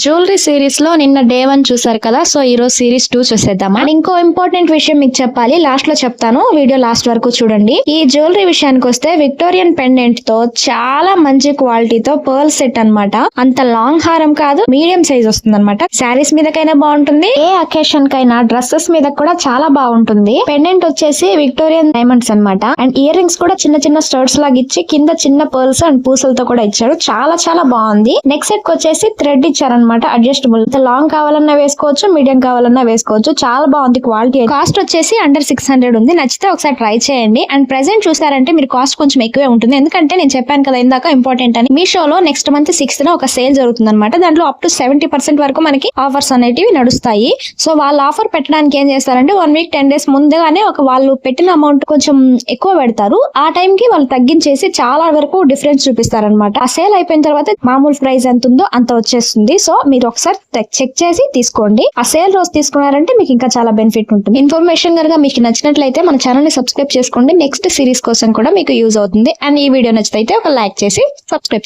Jewellery series లో నిన్న day 1 చూసారు కదా. సో ఈ రోజు సిరీస్ 2 చూసేద్దాం. అండ్ ఇంకో ఇంపార్టెంట్ విషయం మీకు చెప్పాలి, లాస్ట్ లో చెప్తాను, వీడియో లాస్ట్ వరకు చూడండి. ఈ జ్యువెలరీ విషయానికి వస్తే విక్టోరియన్ పెండెంట్ తో చాలా మంచి క్వాలిటీతో పర్ల్ సెట్ అన్నమాట. అంత లాంగ్ హారం కాదు, మీడియం సైజ్ వస్తుంది అనమాట. శారీస్ మీదకైనా బాగుంటుంది, ఏ అకేషన్ కైనా డ్రెస్సెస్ మీద కూడా చాలా బాగుంటుంది. పెండెంట్ వచ్చేసి విక్టోరియన్ డైమండ్స్ అన్నమాట. అండ్ ఇయర్ రింగ్స్ కూడా చిన్న చిన్న స్టర్ట్స్ లాగా ఇచ్చి కింద చిన్న పర్ల్స్ అండ్ పూసలతో కూడా ఇచ్చాడు. చాలా చాలా బాగుంది. నెక్ సెట్ వచ్చేసి థ్రెడ్ ఇచ్చారు, అడ్జస్టబుల్. లాంగ్ కావాలన్నా వేసుకోవచ్చు, మీడియం కావాలన్నా వేసుకోవచ్చు. చాలా బాగుంది క్వాలిటీ. కాస్ట్ వచ్చేసి అండర్ 600 ఉంది. నచ్చితే ఒకసారి ట్రై చేయండి. అండ్ ప్రెసెంట్ చూసారంటే మీరు కాస్ట్ కొంచెం ఎక్కువే ఉంటుంది, ఎందుకంటే నేను చెప్పాను కదా ఇందాక ఇంపార్టెంట్ అని. మీషోలో నెక్స్ట్ మంత్ 6th ఒక సేల్ జరుగుతుంది అనమాట. దాంట్లో అప్ టు 70% వరకు మనకి ఆఫర్స్ అనేటివి నడుస్తాయి. సో వాళ్ళు ఆఫర్ పెట్టడానికి ఏం చేస్తారంటే 1 వీక్ 10 days ముందుగానే వాళ్ళు పెట్టిన అమౌంట్ కొంచెం ఎక్కువ పెడతారు. ఆ టైం కి వాళ్ళు తగ్గించేసి చాలా వరకు డిఫరెన్స్ చూపిస్తారనమాట. ఆ సేల్ అయిపోయిన తర్వాత మామూలు ప్రైస్ ఎంత ఉందో అంత వచ్చేస్తుంది. సో మీరు ఒకసారి చెక్ చేసి తీసుకోండి. ఆ సేల్ రోజు తీసుకున్నారంటే మీకు ఇంకా చాలా బెనిఫిట్ ఉంటుంది. ఇన్ఫర్మేషన్ కనుక మీకు నచ్చినట్లయితే మన ఛానల్ ని సబ్స్క్రైబ్ చేసుకోండి. నెక్స్ట్ సిరీస్ కోసం కూడా మీకు యూజ్ అవుతుంది. అండ్ ఈ వీడియో నచ్చితే ఒక లైక్ చేసి సబ్స్క్రైబ్